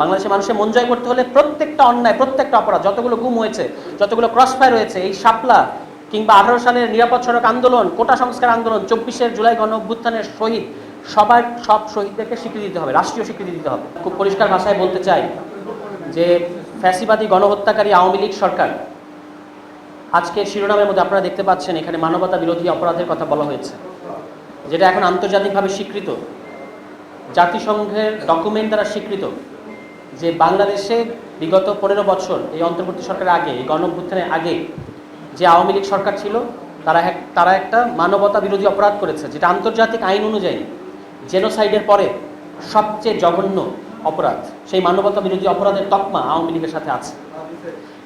বাংলাদেশের মানুষের মন জয় করতে হলে প্রত্যেকটা অন্যায়, প্রত্যেকটা অপরাধ, যতগুলো গুম হয়েছে, যতগুলো ক্রসফায়ার হয়েছে, এই শাপলা কিংবা 18 সালের নিরাপদ সড়ক আন্দোলন, কোটা সংস্কার আন্দোলন, 24 জুলাই গণ অভ্যুত্থানের শহীদ, সব শহীদদেরকে স্বীকৃতি দিতে হবে, রাষ্ট্রীয় স্বীকৃতি দিতে হবে। খুব পরিষ্কার ভাষায় বলতে চাই যে ফ্যাসিবাদী গণহত্যাকারী আওয়ামী লীগ সরকার, আজকের শিরোনামের মধ্যে আপনারা দেখতে পাচ্ছেন এখানে মানবতা বিরোধী অপরাধের কথা বলা হয়েছে, যেটা এখন আন্তর্জাতিকভাবে স্বীকৃত, জাতিসংঘের ডকুমেন্ট দ্বারা স্বীকৃত যে বাংলাদেশে বিগত 15 বছর এই অন্তর্বর্তী সরকারের আগে, এই গণ অভ্যুত্থানের আগে যে আওয়ামী লীগ সরকার ছিল, তারা একটা মানবতা বিরোধী অপরাধ করেছে, যেটা আন্তর্জাতিক আইন অনুযায়ী জেনোসাইডের পরে সবচেয়ে জঘন্য অপরাধ। সেই মানবতা বিরোধী অপরাধের তকমা আওয়ামী লীগের সাথে আছে।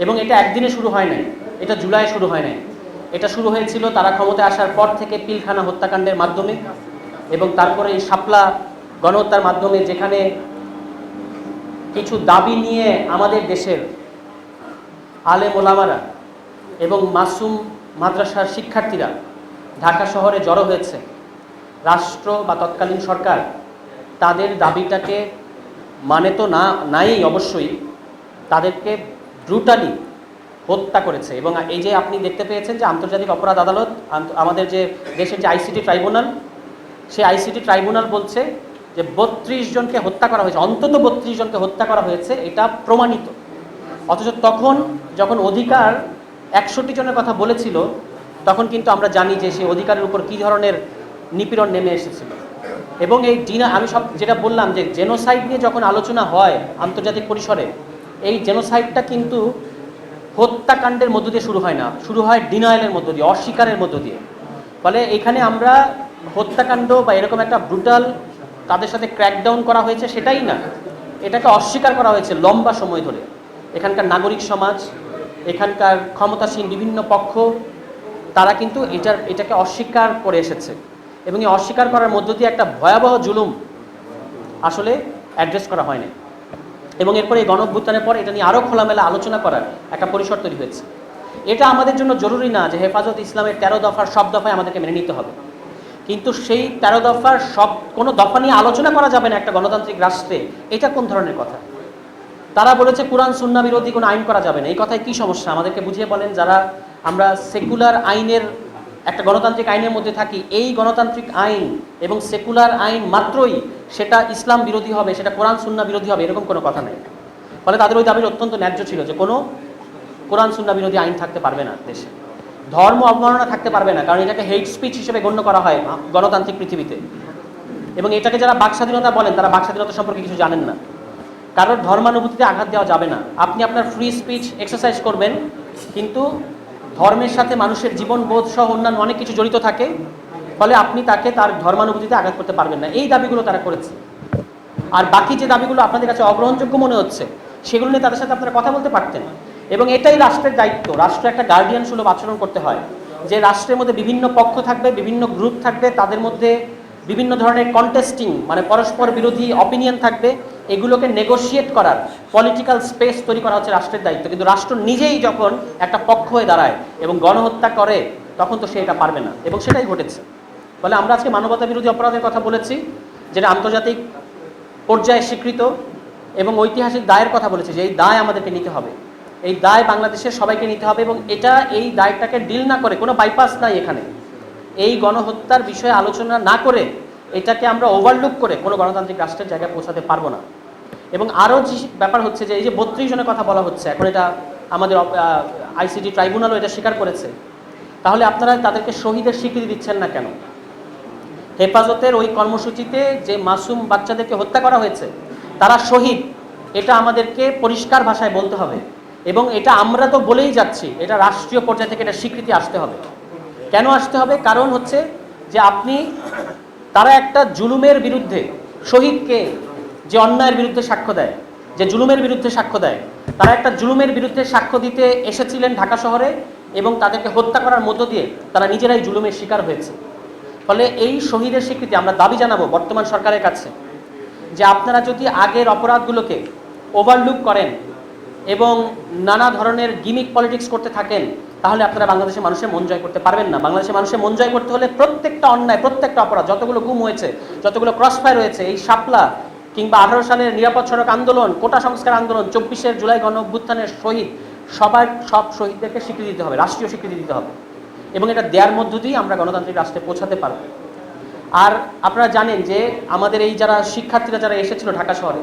এবং এটা একদিনে শুরু হয় নাই, এটা জুলাই শুরু হয় নাই, এটা শুরু হয়েছিল তারা ক্ষমতায় আসার পর থেকে পিলখানা হত্যাকাণ্ডের মাধ্যমে, এবং তারপরে এই শাপলা গণহত্যার মাধ্যমে, যেখানে কিছু দাবি নিয়ে আমাদের দেশের আলেম ওলামারা এবং মাসুম মাদ্রাসার শিক্ষার্থীরা ঢাকা শহরে জড়ো হয়েছে। রাষ্ট্র বা তৎকালীন সরকার তাদের দাবিটাকে মানে তো নাই অবশ্যই, তাদেরকে ব্রুটালি হত্যা করেছে। এবং এই যে আপনি দেখতে পেয়েছেন যে আন্তর্জাতিক অপরাধ আদালত, আমাদের যে দেশের যে আইসিটি ট্রাইব্যুনাল, সেই আইসিটি ট্রাইব্যুনাল বলছে যে 32 জনকে হত্যা করা হয়েছে, অন্তত 32 জনকে হত্যা করা হয়েছে, এটা প্রমাণিত। অথচ তখন যখন অধিকার 61 জনের কথা বলেছিল, তখন কিন্তু আমরা জানি যে সেই অধিকারের উপর কী ধরনের নিপীড়ন নেমে এসেছিল। এবং এই আমি যেটা বললাম যে জেনোসাইড নিয়ে যখন আলোচনা হয় আন্তর্জাতিক পরিসরে, এই জেনোসাইডটা কিন্তু হত্যাকাণ্ডের মধ্য দিয়ে শুরু হয় না, শুরু হয় ডিনায়ালের মধ্য দিয়ে, অস্বীকারের মধ্য দিয়ে। ফলে এখানে আমরা হত্যাকাণ্ড বা এরকম একটা ব্রুটাল তাদের সাথে ক্র্যাকডাউন করা হয়েছে সেটাই না, এটাকে অস্বীকার করা হয়েছে লম্বা সময় ধরে। এখানকার নাগরিক সমাজ, এখানকার ক্ষমতাসীন বিভিন্ন পক্ষ, তারা কিন্তু এটাকে অস্বীকার করে এসেছে। এবং এই অস্বীকার করার মধ্য দিয়ে একটা ভয়াবহ জুলুম আসলে অ্যাড্রেস করা হয়নি। এবং এরপরে এই গণঅভ্যুত্থানের পর এটা নিয়ে আরও খোলামেলা আলোচনা করার একটা পরিসর তৈরি হয়েছে। এটা আমাদের জন্য জরুরি না যে হেফাজত ইসলামের 13 দফার সব দফায় আমাদেরকে মেনে নিতে হবে, কিন্তু সেই 13 দফার কোনো দফা নিয়ে আলোচনা করা যাবে না একটা গণতান্ত্রিক রাষ্ট্রে, এটা কোন ধরনের কথা? তারা বলেছে কুরআন সুন্নাহ বিরোধী কোনো আইন করা যাবে না। এই কথায় কি সমস্যা আমাদেরকে বুঝিয়ে বলেন। যারা আমরা সেকুলার আইনের, একটা গণতান্ত্রিক আইনের মধ্যে থাকি, এই গণতান্ত্রিক আইন এবং সেকুলার আইন মাত্রই সেটা ইসলাম বিরোধী হবে, সেটা কোরআন সুন্নাহ বিরোধী হবে, এরকম কোনো কথা নেই। ফলে তাদের ওই দাবির অত্যন্ত ন্যায্য ছিল যে কোনো কোরআন সুন্নাহ বিরোধী আইন থাকতে পারবে না দেশে, ধর্ম অবমাননা থাকতে পারবে না, কারণ এটাকে হেট স্পিচ হিসেবে গণ্য করা হয় গণতান্ত্রিক পৃথিবীতে। এবং এটাকে যারা বাক স্বাধীনতা বলেন, তারা বাক স্বাধীনতা সম্পর্কে কিছু জানেন না। কারোর ধর্মানুভূতিতে আঘাত দেওয়া যাবে না। আপনি আপনার ফ্রি স্পিচ এক্সারসাইজ করবেন, কিন্তু ধর্মের সাথে মানুষের জীবনবোধ সহ অন্যান্য অনেক কিছু জড়িত থাকে, ফলে আপনি তাকে তার ধর্মানুভূতিতে আঘাত করতে পারবেন না। এই দাবিগুলো তারা করেছে। আর বাকি যে দাবিগুলো আপনাদের কাছে অগ্রহণযোগ্য মনে হচ্ছে, সেগুলো নিয়ে তাদের সাথে আপনারা কথা বলতে পারতেন। এবং এটাই রাষ্ট্রের দায়িত্ব। রাষ্ট্র একটা গার্ডিয়ান সুলভ আচরণ করতে হয়, যে রাষ্ট্রের মধ্যে বিভিন্ন পক্ষ থাকবে, বিভিন্ন গ্রুপ থাকবে, তাদের মধ্যে বিভিন্ন ধরনের কন্টেস্টিং, মানে পরস্পর বিরোধী অপিনিয়ন থাকবে। এগুলোকে নেগোশিয়েট করার পলিটিক্যাল স্পেস তৈরি করা হচ্ছে রাষ্ট্রের দায়িত্ব। কিন্তু রাষ্ট্র নিজেই যখন একটা পক্ষ হয়ে দাঁড়ায় এবং গণহত্যা করে, তখন তো সে এটা পারবে না, এবং সেটাই ঘটেছে। ফলে আমরা আজকে মানবতা বিরোধী অপরাধের কথা বলেছি, যেটা আন্তর্জাতিক পর্যায়ে স্বীকৃত, এবং ঐতিহাসিক দায়ের কথা বলেছি যে এই দায় আমাদেরকে নিতে হবে। এই দায় বাংলাদেশের সবাইকে নিতে হবে, এবং এই দায়টাকে ডিল না করে, কোনো বাইপাস নাই এখানে, এই গণহত্যার বিষয়ে আলোচনা না করে, এটাকে আমরা ওভারলুক করে কোনো গণতান্ত্রিক রাষ্ট্রের জায়গায় পৌঁছাতে পারবো না। এবং আরও যে ব্যাপার হচ্ছে যে এই যে 32 জনের কথা বলা হচ্ছে, এখন এটা আমাদের আইসিটি ট্রাইব্যুনালও এটা স্বীকার করেছে, তাহলে আপনারা তাদেরকে শহীদের স্বীকৃতি দিচ্ছেন না কেন? হেফাজতের ওই কর্মসূচিতে যে মাসুম বাচ্চাদেরকে হত্যা করা হয়েছে, তারা শহীদ, এটা আমাদেরকে পরিষ্কার ভাষায় বলতে হবে। এবং এটা আমরা তো বলেই যাচ্ছি, এটা রাষ্ট্রীয় পর্যায় থেকে এটা স্বীকৃতি আসতে হবে। কেন আসতে হবে? কারণ হচ্ছে যে তারা একটা জুলুমের বিরুদ্ধে, শহীদকে যে অন্যায়ের বিরুদ্ধে সাক্ষ্য দেয়, যে জুলুমের বিরুদ্ধে সাক্ষ্য দেয়, তারা একটা জুলুমের বিরুদ্ধে সাক্ষ্য দিতে এসেছিলেন ঢাকা শহরে, এবং তাদেরকে হত্যা করার মধ্য দিয়ে তারা নিজেরাই জুলুমের শিকার হয়েছে। ফলে এই শহীদের স্বীকৃতি আমরা দাবি জানাবো বর্তমান সরকারের কাছে, যে আপনারা যদি আগের অপরাধগুলোকে ওভারলুক করেন এবং নানা ধরনের গিমিক পলিটিক্স করতে থাকেন, তাহলে আপনারা বাংলাদেশের মানুষের মন জয় করতে পারবেন না। বাংলাদেশের মানুষের মন জয় করতে হলে প্রত্যেকটা অন্যায়, প্রত্যেকটা অপরাধ, যতগুলো গুম হয়েছে, যতগুলো ক্রসফায়ার হয়েছে, এই শাপলা কিংবা 18 সালের নিরাপদ সড়ক আন্দোলন, কোটা সংস্কার আন্দোলন, 24 জুলাই গণ অভ্যুত্থানের শহীদ, সব শহীদদেরকে স্বীকৃতি দিতে হবে, রাষ্ট্রীয় স্বীকৃতি দিতে হবে, এবং এটা দেওয়ার মধ্য দিয়ে আমরা গণতান্ত্রিক রাষ্ট্রে পৌঁছাতে পারব। আর আপনারা জানেন যে আমাদের এই যারা শিক্ষার্থীরা যারা এসেছিল ঢাকা শহরে,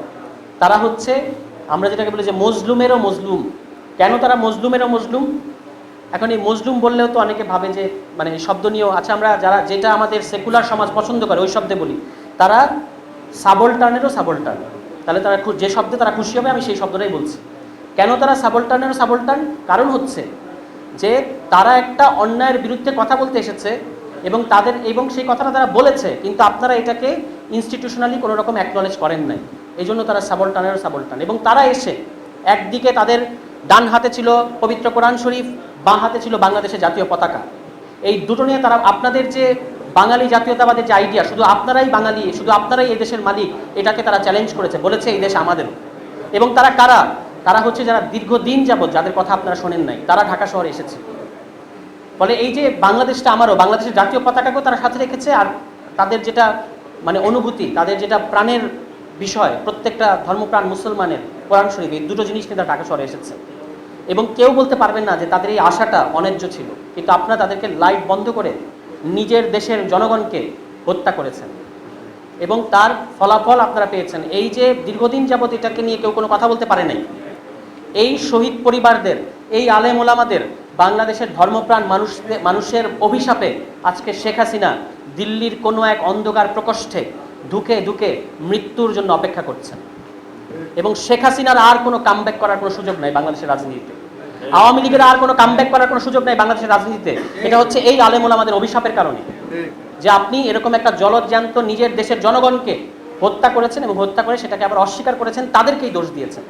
তারা হচ্ছে আমরা যেটাকে বলি যে মজলুমেরও মজলুম। কেন তারা মজলুমেরও মজলুম? এখন এই মজলুম বললেও তো অনেকে ভাবে যে মানে শব্দ নিয়েও, আচ্ছা আমরা যারা যেটা আমাদের সেকুলার সমাজ পছন্দ করে ওই শব্দে বলি, তারা সাবলটার্নেরও সাবলটার্ন। তাহলে তারা যে শব্দে তারা খুশি হবে আমি সেই শব্দটাই বলছি। কেন তারা সাবলটার্নেরও সাবলটার্ন? কারণ হচ্ছে যে তারা একটা অন্যায়ের বিরুদ্ধে কথা বলতে এসেছে এবং সেই কথাটা তারা বলেছে, কিন্তু আপনারা এটাকে ইনস্টিটিউশনালি কোনো রকম অ্যাকনলেজ করেন নাই, এই জন্য তারা সাবলটার্নেরও সাবলটার্ন। এবং তারা এসে একদিকে তাদের ডান হাতে ছিল পবিত্র কোরআন শরীফ, বাঁ হাতে ছিল বাংলাদেশের জাতীয় পতাকা। এই দুটো নিয়ে তারা আপনাদের যে বাঙালি জাতীয়তাবাদের যে আইডিয়া, শুধু আপনারাই বাঙালি, শুধু আপনারাই এই দেশের মালিক, এটাকে তারা চ্যালেঞ্জ করেছে, বলেছে এই দেশ আমাদের। এবং তারা কারা? তারা হচ্ছে যারা দীর্ঘদিন যাবৎ, যাদের কথা আপনারা শোনেন নাই, তারা ঢাকা শহরে এসেছে। ফলে এই যে বাংলাদেশটা আমারও, বাংলাদেশের জাতীয় পতাকাকেও তারা সাথে রেখেছে। আর তাদের যেটা মানে অনুভূতি, তাদের যেটা প্রাণের বিষয়, প্রত্যেকটা ধর্মপ্রাণ মুসলমানের কোরআন শরীফ, এই দুটো জিনিস নিয়ে তারা ঢাকা শহরে এসেছে। এবং কেউ বলতে পারবেন না যে তাদের এই আশাটা অন্যায্য ছিল, কিন্তু আপনারা তাদেরকে লাইট বন্ধ করে নিজের দেশের জনগণকে হত্যা করেছেন এবং তার ফলাফল আপনারা পেয়েছেন। এই যে দীর্ঘদিন যাবৎ এটাকে নিয়ে কেউ কোনো কথা বলতে পারে নাই, এই শহীদ পরিবারদের, এই আলেম ওলামাদের, বাংলাদেশের ধর্মপ্রাণ মানুষের অভিশাপে আজকে শেখ হাসিনা দিল্লির কোনো এক অন্ধকার প্রকোষ্ঠে ঢুকে ঢুকে মৃত্যুর জন্য অপেক্ষা করছেন। এবং শেখ হাসিনার আর কোনো কামব্যাক করার কোনো সুযোগ নাই বাংলাদেশের রাজনীতিতে, আওয়ামী লীগের আর কোনো কামব্যাক করার কোনো সুযোগ নাই বাংলাদেশের রাজনীতিতে। এটা হচ্ছে এই আলেম ওলামাদের অভিশাপের কারণে, যে আপনি এরকম একটা জলজ্যান্ত নিজের দেশের জনগণকে হত্যা করেছেন এবং হত্যা করে সেটাকে আবার অস্বীকার করেছেন, তাদেরকেই দোষ দিয়েছেন।